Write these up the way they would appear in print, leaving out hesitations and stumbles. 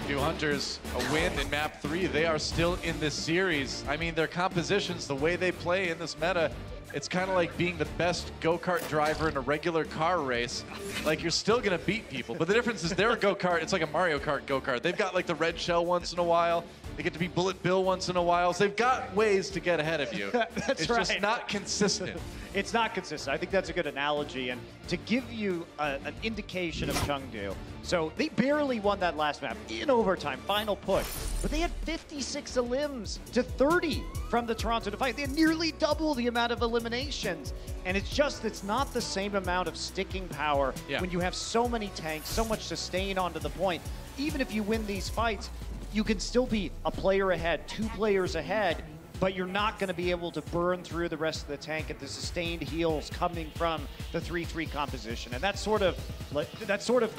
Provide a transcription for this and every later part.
Chengdu Hunters a win in map 3. They are still in this series. I mean, their compositions, the way they play in this meta, it's kind of like being the best go-kart driver in a regular car race. Like, you're still gonna beat people, but the difference is their go-kart, it's like a Mario Kart go-kart. They've got like the red shell once in a while. They get to be Bullet Bill once in a while. So they've got ways to get ahead of you. That's it's right. just not consistent. It's not consistent. I think that's a good analogy. And to give you an indication of Chengdu, so they barely won that last map in overtime, final push. But they had 56 elims to 30 from the Toronto Defiant. They had nearly double the amount of eliminations. And it's not the same amount of sticking power when you have so many tanks, so much sustain onto the point. Even if you win these fights, you can still be a player ahead, 2 players ahead, but you're not going to be able to burn through the rest of the tank at the sustained heals coming from the 3-3 composition. And that's sort of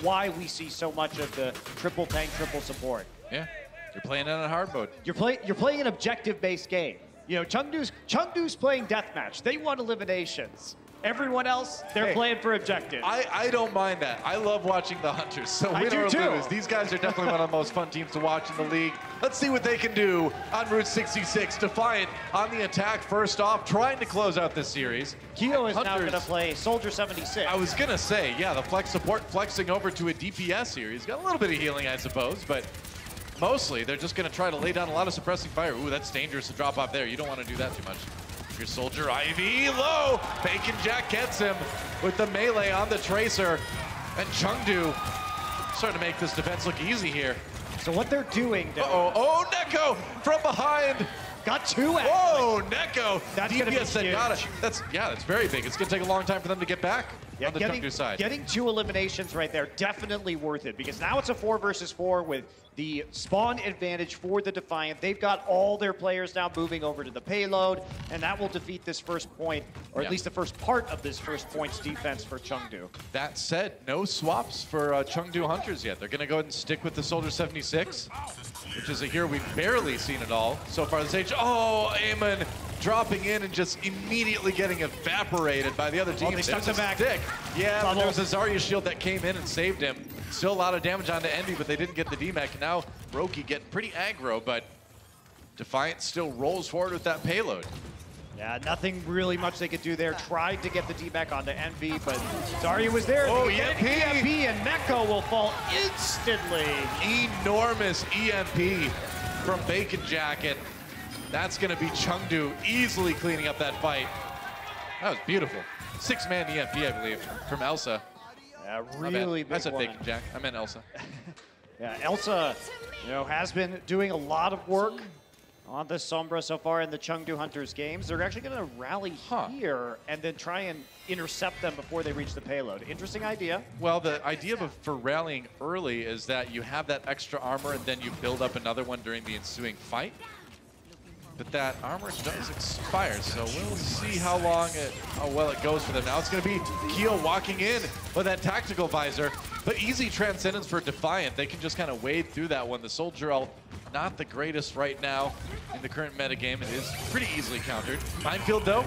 why we see so much of the triple tank, triple support. Yeah, you're playing it on hard mode. You're playing an objective-based game. You know, Chengdu's playing deathmatch. They want eliminations. Everyone else, they're playing for objectives. I don't mind that. I love watching the Hunters. So win or lose, these guys are definitely one of the most fun teams to watch in the league. Let's see what they can do on Route 66. Defiant on the attack first off, trying to close out this series. Keo is now going to play Soldier 76. I was going to say, yeah, the flex support flexing over to a DPS here. He's got a little bit of healing, I suppose, but mostly they're just going to try to lay down a lot of suppressing fire. Ooh, that's dangerous to drop off there. You don't want to do that too much. Your Soldier IV low. Bacon Jack gets him with the melee on the Tracer. And Chengdu starting to make this defense look easy here. So what they're doing... Oh, Neko from behind. Got 2 out. Whoa, Neko. That's going to be huge. That's very big. It's going to take a long time for them to get back on the Chengdu side. Getting 2 eliminations right there, definitely worth it, because now it's a 4 versus 4 with the spawn advantage for the Defiant. They've got all their players now moving over to the payload, and that will defeat this first point, or at least the first part of this first point's defense for Chengdu. That said, no swaps for Chengdu Hunters yet. They're going to go ahead and stick with the Soldier 76, which is a hero we've barely seen at all so far this stage. Oh, Eamon dropping in and just immediately getting evaporated by the other team. They stuck him back. Stick. Yeah, but there was a Zarya shield that came in and saved him. Still a lot of damage onto Envy, but they didn't get the DMAC. Now Roki getting pretty aggro, but Defiant still rolls forward with that payload. Yeah, nothing really much they could do there. Tried to get the D-back onto Envy, but Zarya was there. Oh, EMP! And Meko will fall instantly. Enormous EMP from Bacon Jacket. That's going to be Chengdu easily cleaning up that fight. That was beautiful. 6-man EMP, I believe, from Elsa. Yeah, really big I said one. Bacon Jack. I meant Elsa. Yeah, Elsa, has been doing a lot of work on the Sombra so far in the Chengdu Hunters games. They're actually going to rally here and then try and intercept them before they reach the payload. Interesting idea. Well, the idea for rallying early is that you have that extra armor and then you build up another one during the ensuing fight. But that armor does expire, so we'll see how well it goes for them. Now it's going to be Keo walking in with that tactical visor, but easy transcendence for Defiant. They can just kind of wade through that one. The Soldier ult, not the greatest right now in the current metagame. It is pretty easily countered. Minefield, though,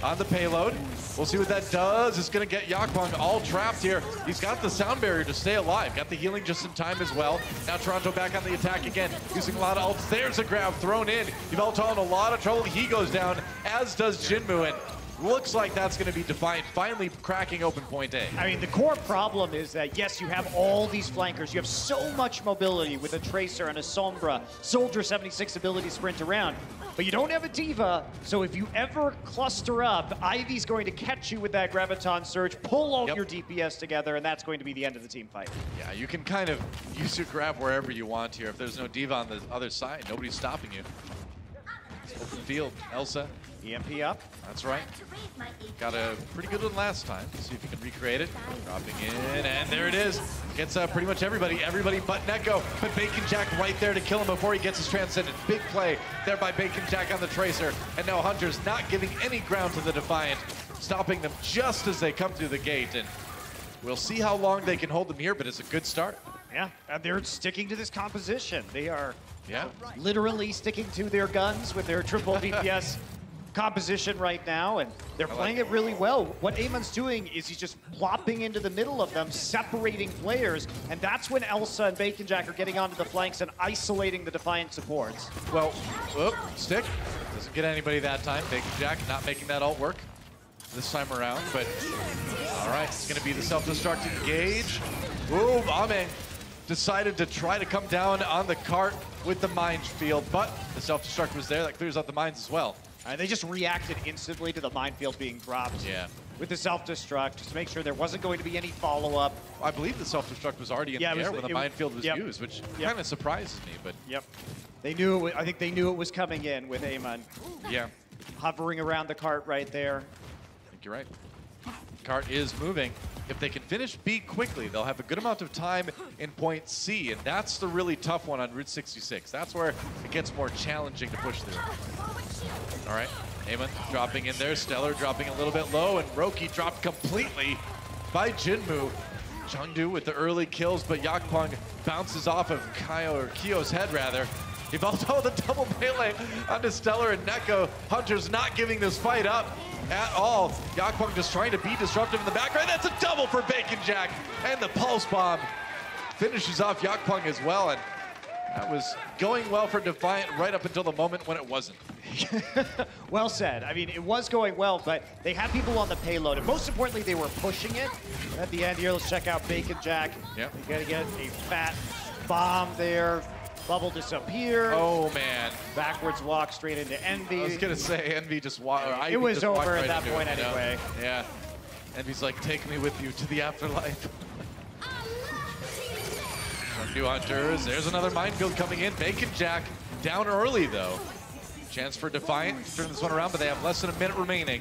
on the payload. We'll see what that does. It's going to get Yakpong all trapped here. He's got the sound barrier to stay alive. Got the healing just in time as well. Now Toronto back on the attack again, using a lot of ults. There's a grab thrown in. Yveltal in a lot of trouble. He goes down, as does Jinmu. And looks like that's going to be Defiant finally cracking open point A. I mean, the core problem is that, yes, you have all these flankers. You have so much mobility with a Tracer and a Sombra, Soldier 76 ability to sprint around, but you don't have a D.Va, so if you ever cluster up, Ivy's going to catch you with that Graviton Surge, pull all your DPS together, and that's going to be the end of the team fight. Yeah, you can kind of use your grab wherever you want here. If there's no D.Va on the other side, nobody's stopping you. Open field, Elsa. EMP up. That's right. Got a pretty good one last time. See if you can recreate it. Dropping in, and there it is. Gets pretty much everybody but Neko. But Bacon Jack right there to kill him before he gets his Transcendent. Big play there by Bacon Jack on the Tracer. And now Hunter's not giving any ground to the Defiant, stopping them just as they come through the gate. And we'll see how long they can hold them here, but it's a good start. Yeah, and they're sticking to this composition. They are literally sticking to their guns with their triple DPS. composition right now, and they're playing it really well. What Amon's doing is he's just plopping into the middle of them, separating players, and that's when Elsa and Bacon Jack are getting onto the flanks and isolating the Defiant supports. Well, whoop, stick. Doesn't get anybody that time. Bacon Jack not making that ult work this time around, but all right, it's gonna be the self-destruct engage. Ooh, Ame decided to try to come down on the cart with the minefield, but the self-destruct was there. That clears out the mines as well. They just reacted instantly to the minefield being dropped. Yeah. With the self-destruct, just to make sure there wasn't going to be any follow-up. I believe the self-destruct was already in the air when the minefield was used, which kind of surprises me, but... Yep. They knew I think they knew it was coming in with Amon. Yeah. Hovering around the cart right there. I think you're right. Cart is moving. If they can finish B quickly, they'll have a good amount of time in point C, and that's the really tough one on Route 66. That's where it gets more challenging to push through. All right, Amon dropping in there, Stellar dropping a little bit low, and Roki dropped completely by Jinmu. Chengdu with the early kills, but Yakpong bounces off of Kyo's head, rather. Evaldo the double melee onto Stellar and Neko. Hunter's not giving this fight up at all. Yakpong just trying to be disruptive in the background. That's a double for Bacon Jack, and the pulse bomb finishes off Yakpong as well, and that was going well for Defiant right up until the moment when it wasn't. Well said. I mean, it was going well, but they had people on the payload, and most importantly, they were pushing it. At the end here, let's check out Bacon Jack. Yep. You gotta get a fat bomb there. Bubble disappear. Oh, man. Backwards walk straight into Envy. I was going to say, Envy just walked. It was over at that point anyway. Yeah. Envy's like, take me with you to the afterlife. New Hunters. There's another minefield coming in. Bacon Jack down early, though. Chance for Defiant to turn this one around, but they have less than a minute remaining.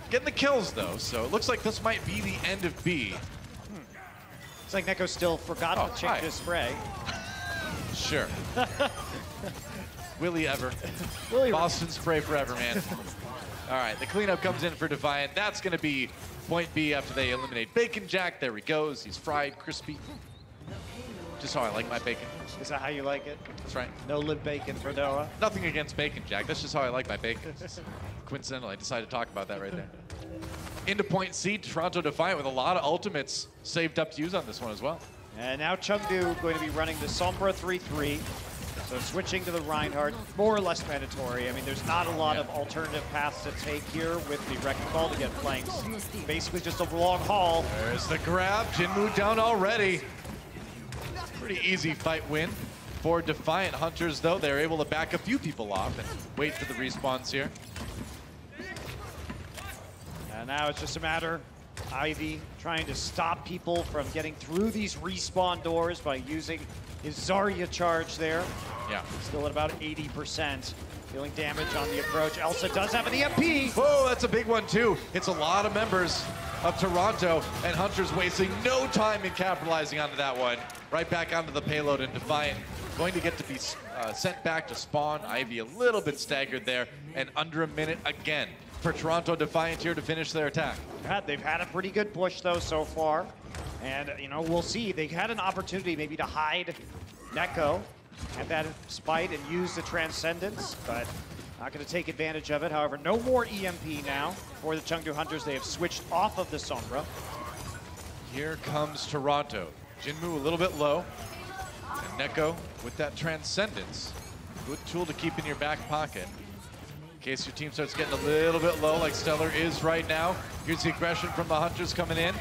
Getting the kills, though, so it looks like this might be the end of B. It's like Neko still forgot to change his spray. Sure. Will he ever? Will Boston spray forever, man. All right, the cleanup comes in for Defiant. That's going to be point B after they eliminate Bacon Jack. There he goes. He's fried, crispy. Just how I like my bacon. Is that how you like it? That's right. No live bacon for Noah. Nothing against Bacon Jack. That's just how I like my bacon. Coincidental, I decided to talk about that right there. Into point C, Toronto Defiant with a lot of ultimates saved up to use on this one as well. And now Chengdu going to be running the Sombra 3-3. So switching to the Reinhardt, more or less mandatory. I mean, there's not a lot of alternative paths to take here with the Wrecking Ball to get flanks. Basically just a long haul. There's the grab. Jinmu down already. Pretty easy fight win for Defiant. Hunters, though, they're able to back a few people off and wait for the respawns here. And now it's just a matter Ivy trying to stop people from getting through these respawn doors by using his Zarya charge there. Yeah. Still at about 80%. Dealing damage on the approach. Elsa does have an EMP. Whoa, that's a big one, too. It's a lot of members of Toronto, and Hunter's wasting no time in capitalizing onto that one. Right back onto the payload, and Defiant going to get to be sent back to spawn. Ivy a little bit staggered there, and under a minute again for Toronto Defiant here to finish their attack. They've had a pretty good push, though, so far. And, you know, we'll see. They had an opportunity maybe to hide Neko at that spite and use the Transcendence, but not going to take advantage of it. However, no more EMP now for the Chengdu Hunters. They have switched off of the Sombra. Here comes Toronto. Jinmu a little bit low. And Neko with that Transcendence. Good tool to keep in your back pocket in case your team starts getting a little bit low like Stellar is right now. Here's the aggression from the Hunters coming in.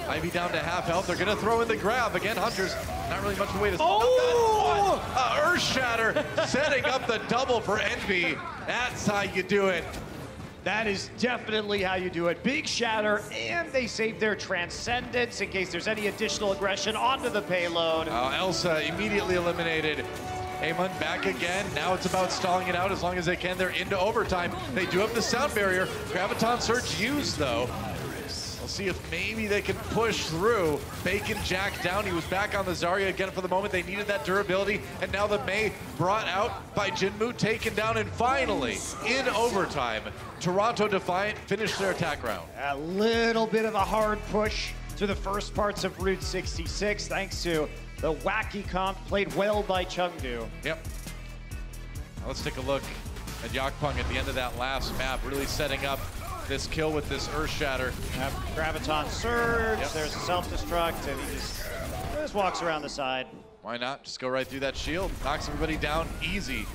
Ivy down to half health. They're going to throw in the grab. Again, Hunters, not really much of a way to stop that. Earth Shatter setting up the double for Envy. That's how you do it. That is definitely how you do it. Big shatter, and they save their Transcendence in case there's any additional aggression onto the payload. Elsa immediately eliminated. Amon back again. Now it's about stalling it out as long as they can. They're into overtime. They do have the sound barrier. Graviton Surge used, though. We'll see if maybe they can push through. Bacon Jack down. He was back on the Zarya again for the moment. They needed that durability. And now the Mei brought out by Jinmu, taken down. And finally, in overtime, Toronto Defiant finished their attack round. A little bit of a hard push to the first parts of Route 66, thanks to the wacky comp played well by Chengdu. Yep. Now let's take a look And Yakpung at the end of that last map really setting up this kill with this Earth Shatter. Yep. Graviton Surge, Yep. there's a self-destruct, and he just walks around the side. Why not? Just go right through that shield. Knocks everybody down. Easy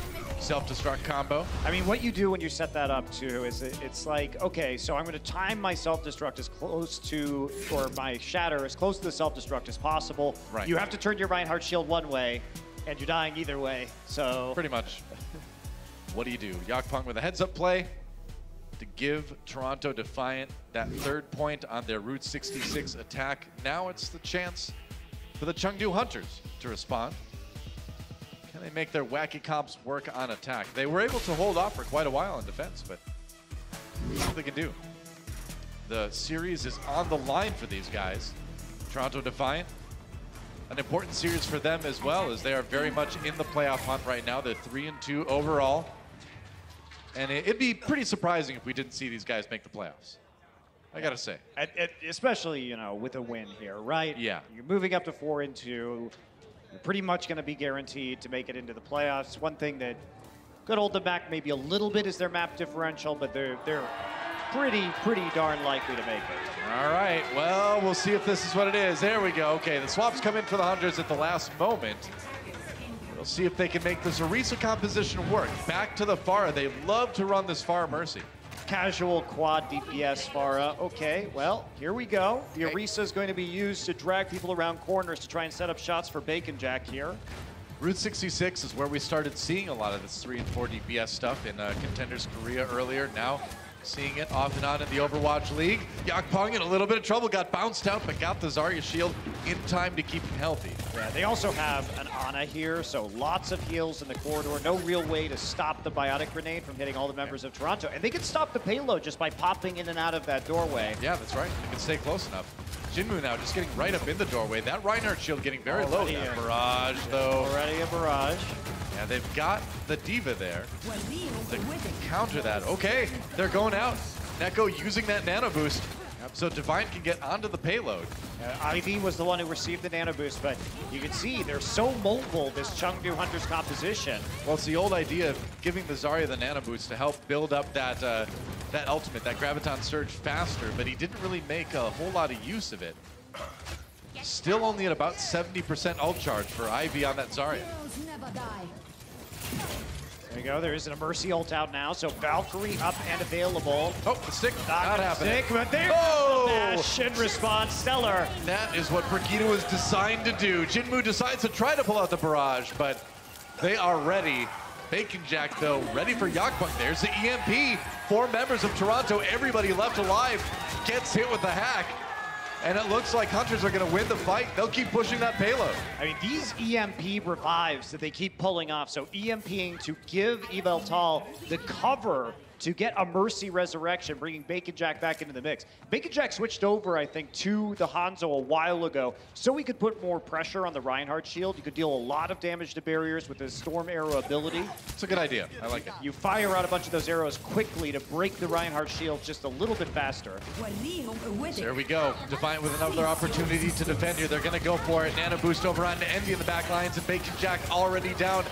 self-destruct combo. I mean, what you do when you set that up, too, is it's like, okay, so I'm going to time my self-destruct as close to, or my shatter as close to the self-destruct as possible. Right. You have to turn your Reinhardt shield one way, and you're dying either way, so... Pretty much. What do you do? Yakpung with a heads-up play to give Toronto Defiant that third point on their Route 66 attack. Now it's the chance for the Chengdu Hunters to respond. Can they make their wacky comps work on attack? They were able to hold off for quite a while in defense, but see what they can do. The series is on the line for these guys. Toronto Defiant, an important series for them as well, as they are very much in the playoff hunt right now. They're 3-2 overall. And it'd be pretty surprising if we didn't see these guys make the playoffs. I gotta say. Especially, you know, with a win here, right? Yeah. You're moving up to 4-2. You're pretty much going to be guaranteed to make it into the playoffs. One thing that could hold them back maybe a little bit is their map differential, but they're pretty darn likely to make it. All right, well, we'll see if this is what it is. There we go. Okay, the swaps come in for the Hunters at the last moment. We'll see if they can make this Orisa composition work. Back to the Pharah. They love to run this Pharah Mercy. Casual quad DPS Pharah. Okay, well, here we go. The Orisa is going to be used to drag people around corners to try and set up shots for Bacon Jack here. Route 66 is where we started seeing a lot of this 3 and 4 DPS stuff in Contenders Korea earlier. Now seeing it off and on in the Overwatch League. Yakpung in a little bit of trouble, got bounced out, but got the Zarya shield in time to keep him healthy. Yeah, they also have an Ana here, so lots of heals in the corridor. No real way to stop the Biotic Grenade from hitting all the members of Toronto. And they can stop the payload just by popping in and out of that doorway. Yeah, that's right. They can stay close enough. Jinmu now just getting right up in the doorway. That Reinhardt shield getting very low. That barrage, though. Already a barrage. Yeah, they've got the Diva there to counter that. Okay, they're going out. Neko using that nano boost. So Defiant can get onto the payload. Ivy was the one who received the nano boost, but you can see they're so mobile, this Chengdu Hunters composition. Well, it's the old idea of giving the Zarya the nano boost to help build up that that ultimate, that Graviton Surge faster, but he didn't really make a whole lot of use of it. Still only at about 70% ult charge for Ivy on that Zarya. There you go, there is a Mercy ult out now, so Valkyrie up and available. Oh, the stick not happening. Stick, but there's oh! the dash in response, Stellar. That is what Brigitte was designed to do. Jinmu decides to try to pull out the barrage, but they are ready. Bacon Jack, though, ready for Yakpung. There's the EMP. 4 members of Toronto, everybody left alive, gets hit with the hack. And it looks like Hunters are going to win the fight. They'll keep pushing that payload. I mean, these EMP revives that they keep pulling off. So EMPing to give Yveltal the cover to get a Mercy Resurrection, bringing Bacon Jack back into the mix. Bacon Jack switched over, I think, to the Hanzo a while ago, so he could put more pressure on the Reinhardt shield. You could deal a lot of damage to barriers with his Storm Arrow ability. It's a good idea. I like it. You fire out a bunch of those arrows quickly to break the Reinhardt shield just a little bit faster. There we go. Defiant with another opportunity to defend here. They're going to go for it. Nano boost over on Envy in the back lines, and Bacon Jack already down.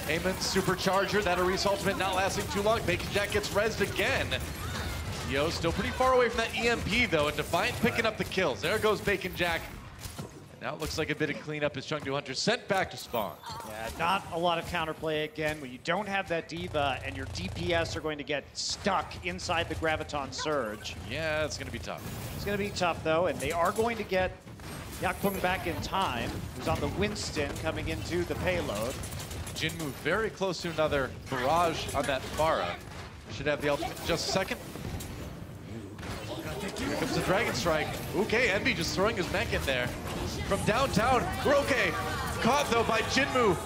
Eamon's supercharger, that Orisa ultimate not lasting too long. Bacon Jack gets rezzed again. Yo, still pretty far away from that EMP though, and Defiant picking up the kills. There goes Bacon Jack. And now it looks like a bit of cleanup as Chengdu Hunters sent back to spawn. Yeah, not a lot of counterplay again. When you don't have that Diva and your DPS are going to get stuck inside the Graviton Surge. Yeah, it's gonna be tough. It's gonna be tough though, and they are going to get Yakpung back in time, who's on the Winston coming into the payload. Jinmu very close to another barrage on that Pharah. Should have the ultimate in just a second. Here comes the Dragon Strike. Okay, Envy just throwing his mech in there. From downtown, Roque caught though by Jinmu.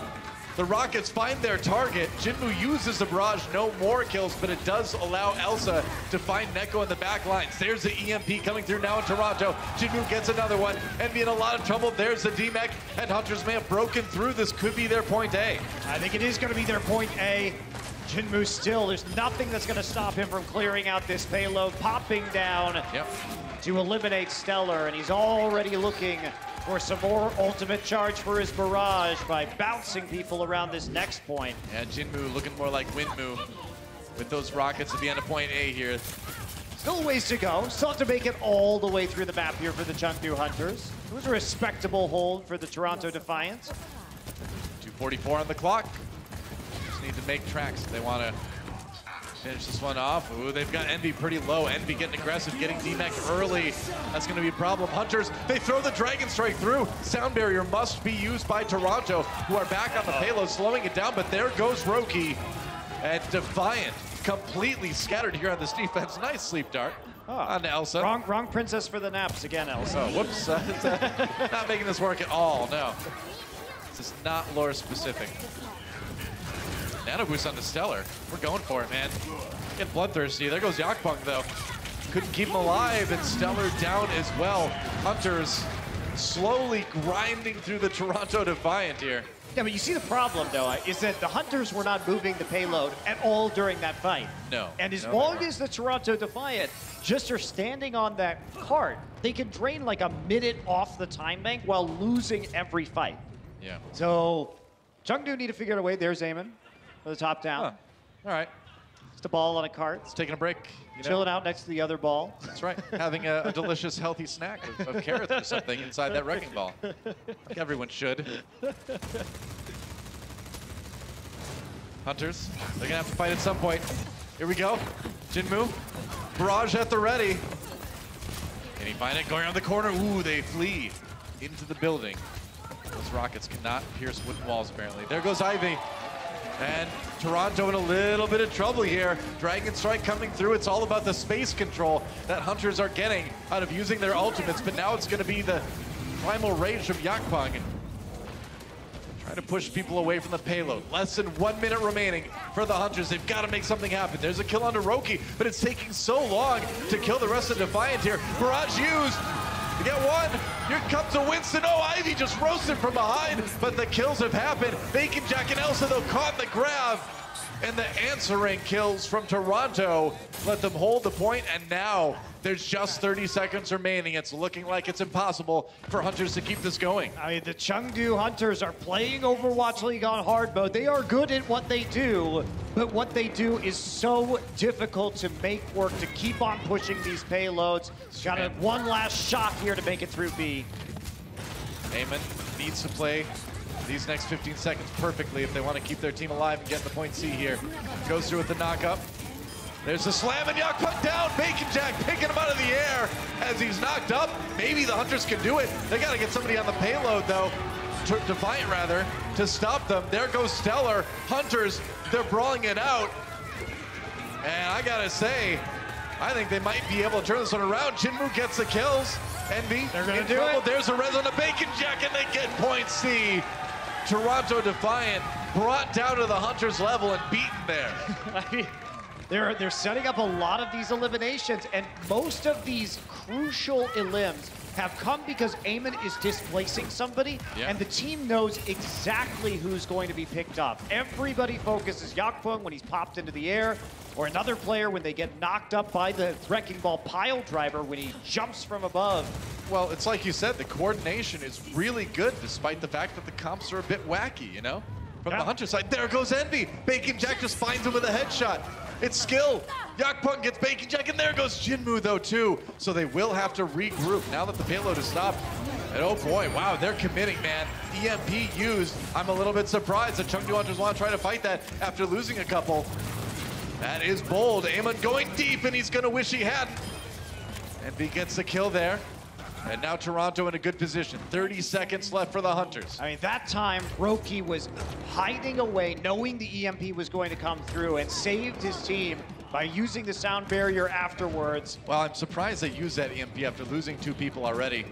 The Rockets find their target. Jinmu uses the barrage, no more kills, but it does allow Elsa to find Neko in the back lines. There's the EMP coming through now in Toronto. Jinmu gets another one. Envy in a lot of trouble. There's the D-Mech, and Hunters may have broken through. This could be their point A. I think it is going to be their point A. Jinmu still, there's nothing that's going to stop him from clearing out this payload, popping down to eliminate Stellar, and he's already looking for some more ultimate charge for his barrage by bouncing people around this next point. Yeah, Jinmu looking more like Winmu. with those rockets at the end of point A here. Still a ways to go. Still have to make it all the way through the map here for the Chengdu Hunters. It was a respectable hold for the Toronto Defiant. 2:44 on the clock. Just need to make tracks if they want to finish this one off. Ooh, they've got Envy pretty low. Envy getting aggressive, getting D-Mech early. That's going to be a problem. Hunters, they throw the Dragon Strike through. Sound Barrier must be used by Toronto, who are back on the payload, slowing it down, but there goes Roki. And Defiant completely scattered here on this defense. Nice sleep dart on Elsa. Wrong princess for the naps again, Elsa. Oh, whoops. Not making this work at all, no. This is not lore specific. Nano boost on the Stellar. We're going for it, man. Getting bloodthirsty. There goes Yakpung, though. Couldn't keep him alive, and Stellar down as well. Hunters slowly grinding through the Toronto Defiant here. Yeah, but you see the problem, though, is that the Hunters were not moving the payload at all during that fight. No. And as long as the Toronto Defiant just are standing on that cart, they can drain like a minute off the time bank while losing every fight. Yeah. So Chengdu need to figure out a way. There's Eamon for the top down. Huh. All right. Just a ball on a cart. It's taking a break. Chilling out next to the other ball. That's right. Having a delicious, healthy snack of carrots or something inside that wrecking ball. Like everyone should. Hunters, they're gonna have to fight at some point. Here we go. Jinmu, barrage at the ready. Can he find it? Going around the corner. Ooh, they flee into the building. Those rockets cannot pierce wooden walls, apparently. There goes Ivy. And Toronto in a little bit of trouble here. Dragon Strike coming through. It's all about the space control that Hunters are getting out of using their ultimates, but now it's going to be the Primal Rage from Yakpung. Trying to push people away from the payload. Less than 1 minute remaining for the Hunters. They've got to make something happen. There's a kill onto Roki, but it's taking so long to kill the rest of Defiant here. Barrage used. You get one. Here comes a Winston. Oh, Ivy just roasted from behind, but the kills have happened. Bacon Jack and Elsa, though, caught the grab. And the answering kills from Toronto let them hold the point, and now there's just 30 seconds remaining. It's looking like it's impossible for Hunters to keep this going. I mean, the Chengdu Hunters are playing Overwatch League on hard mode. They are good at what they do, but what they do is so difficult to make work, to keep on pushing these payloads. Got a one last shot here to make it through B. Eamon needs to play these next 15 seconds perfectly if they want to keep their team alive and get the point C here. Goes through with the knock-up. There's the slam, and Yakpung down. Bacon Jack picking him out of the air as he's knocked up. Maybe the Hunters can do it. They got to get somebody on the payload, though. Defiant, rather, to stop them. There goes Stellar. Hunters, they're brawling it out. And I got to say, I think they might be able to turn this one around. Jinmu gets the kills. Envy, they're going to do it. There's a res on the Bacon Jack, and they get point C. Toronto Defiant brought down to the Hunters level and beaten there. I mean, they're setting up a lot of these eliminations, and most of these crucial elims have come because Eamon is displacing somebody, and the team knows exactly who's going to be picked up. Everybody focuses Yakpung when he's popped into the air, or another player when they get knocked up by the Wrecking Ball pile driver when he jumps from above. Well, it's like you said, the coordination is really good despite the fact that the comps are a bit wacky, you know? From the Hunter side, there goes Envy. Bacon Jack just finds him with a headshot. It's skill. Yakpung gets Bacon Jack, and there goes Jinmu, though, too. So they will have to regroup now that the payload is stopped. And oh boy, wow, they're committing, man. EMP used. I'm a little bit surprised that Chengdu Hunters want to try to fight that after losing a couple. That is bold. Eamon going deep, and he's going to wish he hadn't. Envy gets the kill there. And now Toronto in a good position. 30 seconds left for the Hunters. I mean, that time, Roki was hiding away, knowing the EMP was going to come through, and saved his team by using the sound barrier afterwards. Well, I'm surprised they used that EMP after losing 2 people already.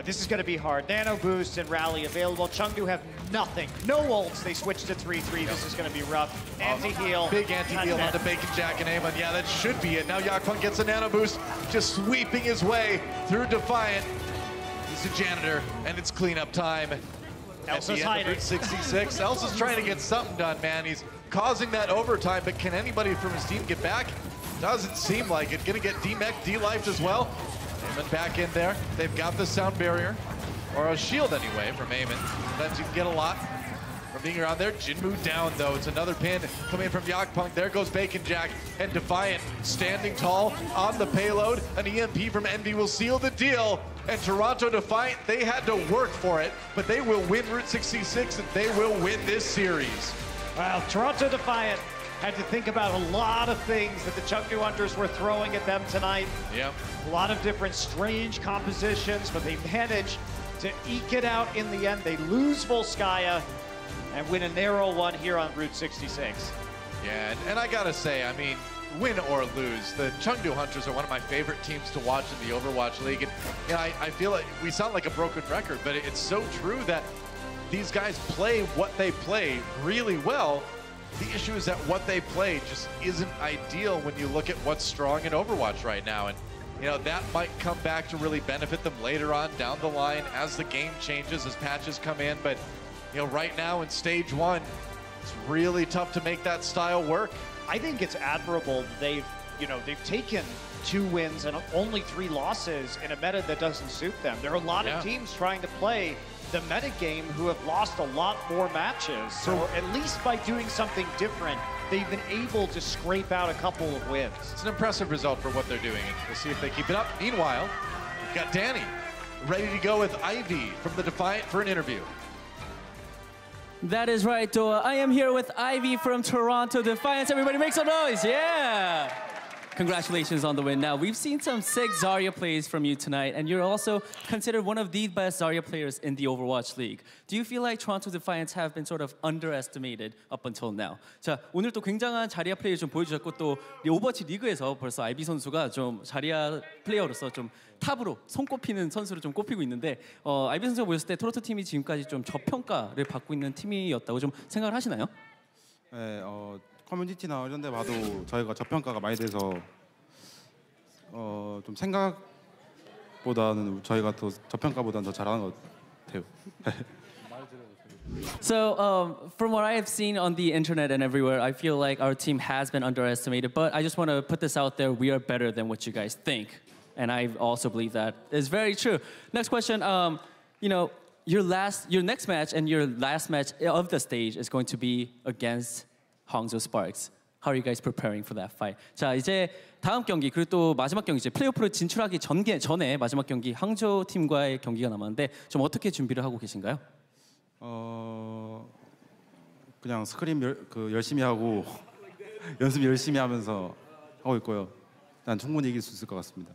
This is going to be hard. Nano boost and rally available. Chengdu have nothing. No ults. They switched to 3-3. This is going to be rough. Anti-heal. Big anti-heal onto Bacon Jack and Eamon. Yeah, that should be it. Now Yakpung gets a nano boost, just sweeping his way through Defiant. He's a janitor, and it's cleanup time. Elsa's hiding. Route 66. Elsa's trying to get something done, man. He's causing that overtime, but can anybody from his team get back? Doesn't seem like it. Gonna get D-Mech, D-Lifed as well. Eamon back in there. They've got the sound barrier, or a shield anyway, from Eamon. Sometimes you can get a lot. from being around there. Jinmu down, though. It's another pin coming in from Yakpunk. There goes Bacon Jack. And Defiant standing tall on the payload. An EMP from Envy will seal the deal. And Toronto Defiant, they had to work for it, but they will win Route 66 and they will win this series. Well, Toronto Defiant had to think about a lot of things that the Chengdu Hunters were throwing at them tonight. Yep. A lot of different strange compositions, but they managed to eke it out in the end. They lose Volskaya and win a narrow one here on Route 66. Yeah, and I gotta say, I mean, win or lose, the Chengdu Hunters are one of my favorite teams to watch in the Overwatch League. And you know, I feel like we sound like a broken record, but it's so true that these guys play what they play really well. The issue is that what they play just isn't ideal when you look at what's strong in Overwatch right now. And you know, that might come back to really benefit them later on down the line as the game changes, as patches come in. But you know, right now in stage one, it's really tough to make that style work. I think it's admirable they've taken 2 wins and only 3 losses in a meta that doesn't suit them. There are a lot of teams trying to play the meta game who have lost a lot more matches. So at least by doing something different, they've been able to scrape out a couple of wins. It's an impressive result for what they're doing, and we'll see if they keep it up. Meanwhile, we've got Danny ready to go with Ivy from the Defiant for an interview. That is right, Doa. I am here with Ivy from Toronto Defiance. Everybody make some noise, yeah! Congratulations on the win. Now, we've seen some sick Zarya plays from you tonight, and you're also considered one of the best Zarya players in the Overwatch League. Do you feel like Toronto Defiance have been sort of underestimated up until now? 자, 오늘 또 굉장한 자리아 플레이 좀 보여주셨고 또 오버워치 리그에서 벌써 아이비 선수가 좀 자리아 플레이어로서 좀 탑으로 손꼽히는 선수로 좀 꼽히고 있는데 아이비 선수가 보셨을 때 토론토 팀이 지금까지 좀 저평가를 받고 있는 팀이었다고 좀 생각을 하시나요? 네, 커뮤니티나 이런 데 봐도 저희가 저평가가 많이 돼서 좀 생각보다는 저희가 더 저평가보다는 더 잘하는 것 같아요. So, from what I have seen on the internet and everywhere, I feel like our team has been underestimated, but I just want to put this out there, we are better than what you guys think. And I also believe that is very true. Next question, you know, your next match and your last match of the stage is going to be against Hangzhou Sparks. How are you guys preparing for that fight? 자, 이제 다음 경기 그리고 또 마지막 경기 이제 플레이오프로 진출하기 전에 마지막 경기 항저우 팀과의 경기가 남았는데 좀 어떻게 준비를 하고 계신가요? 그냥 스크림 열심히 하고 연습 열심히 하면서 하고 있고요. 난 충분히 이길 수 있을 것 같습니다.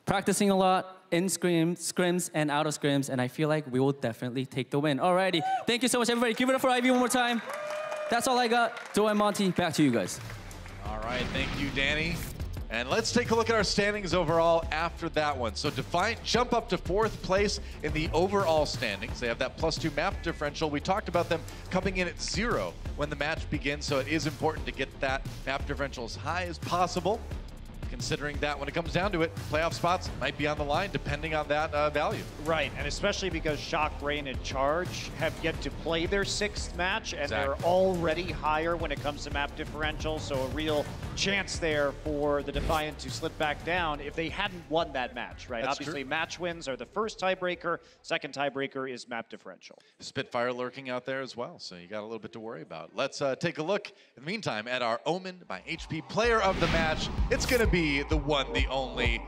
Practicing a lot in scrims and out of scrims, and I feel like we will definitely take the win. Alrighty, thank you so much, everybody. Give it up for Ivy one more time. That's all I got. Doa and Monty, back to you guys. All right, thank you, Danny. And let's take a look at our standings overall after that one. So Defiant jump up to 4th place in the overall standings. They have that +2 map differential. We talked about them coming in at 0 when the match begins, so it is important to get that map differential as high as possible, considering that when it comes down to it, playoff spots might be on the line depending on that value. Right, and especially because Shock, Rain, and Charge have yet to play their 6th match, and they're already higher when it comes to map differential, so a real chance there for the Defiant to slip back down if they hadn't won that match, right? That's Obviously, true. match wins are the first tiebreaker. Second tiebreaker is map differential. Spitfire lurking out there as well, so you got a little bit to worry about. Let's take a look, in the meantime, at our Omen by HP player of the match. It's going to be the one, the only,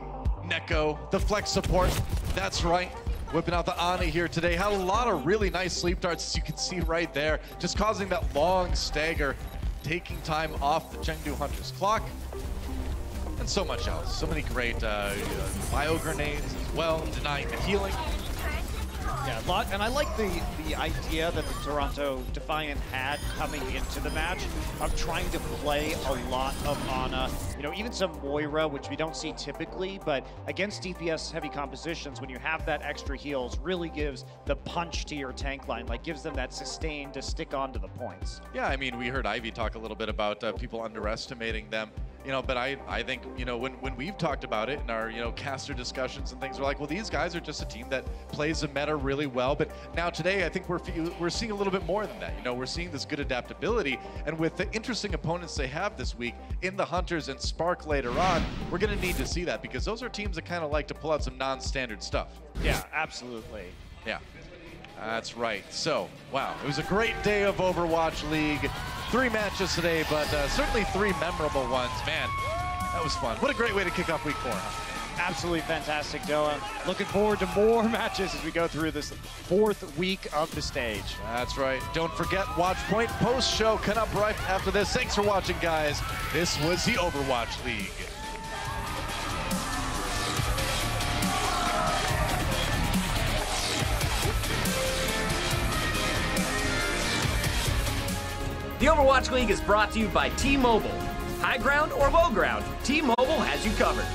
Neko, the flex support. That's right, whipping out the Ana here today. Had a lot of really nice sleep darts, as you can see right there, just causing that long stagger, taking time off the Chengdu Hunters clock, and so much else. So many great bio grenades as well, denying the healing. Yeah, a lot, and I like the idea that the Toronto Defiant had coming into the match of trying to play a lot of Ana. You know, even some Moira, which we don't see typically, but against DPS heavy compositions, when you have that extra heals, really gives the punch to your tank line, like gives them that sustain to stick on to the points. Yeah, I mean, we heard Ivy talk a little bit about people underestimating them. You know, but I think, you know, when we've talked about it in our, you know, caster discussions and things, we're like, well, these guys are just a team that plays the meta really well. But now today, I think we're seeing a little bit more than that. You know, we're seeing this good adaptability. And with the interesting opponents they have this week in the Hunters and Spark later on, we're going to need to see that because those are teams that kind of like to pull out some non-standard stuff. Yeah, absolutely. Yeah. That's right. So, wow, it was a great day of Overwatch League. 3 matches today, but certainly 3 memorable ones. Man, that was fun. What a great way to kick off week 4. Absolutely fantastic, Doa. Looking forward to more matches as we go through this 4th week of the stage. That's right. Don't forget, Watchpoint post-show coming up right after this. Thanks for watching, guys. This was the Overwatch League. The Overwatch League is brought to you by T-Mobile. High ground or low ground, T-Mobile has you covered.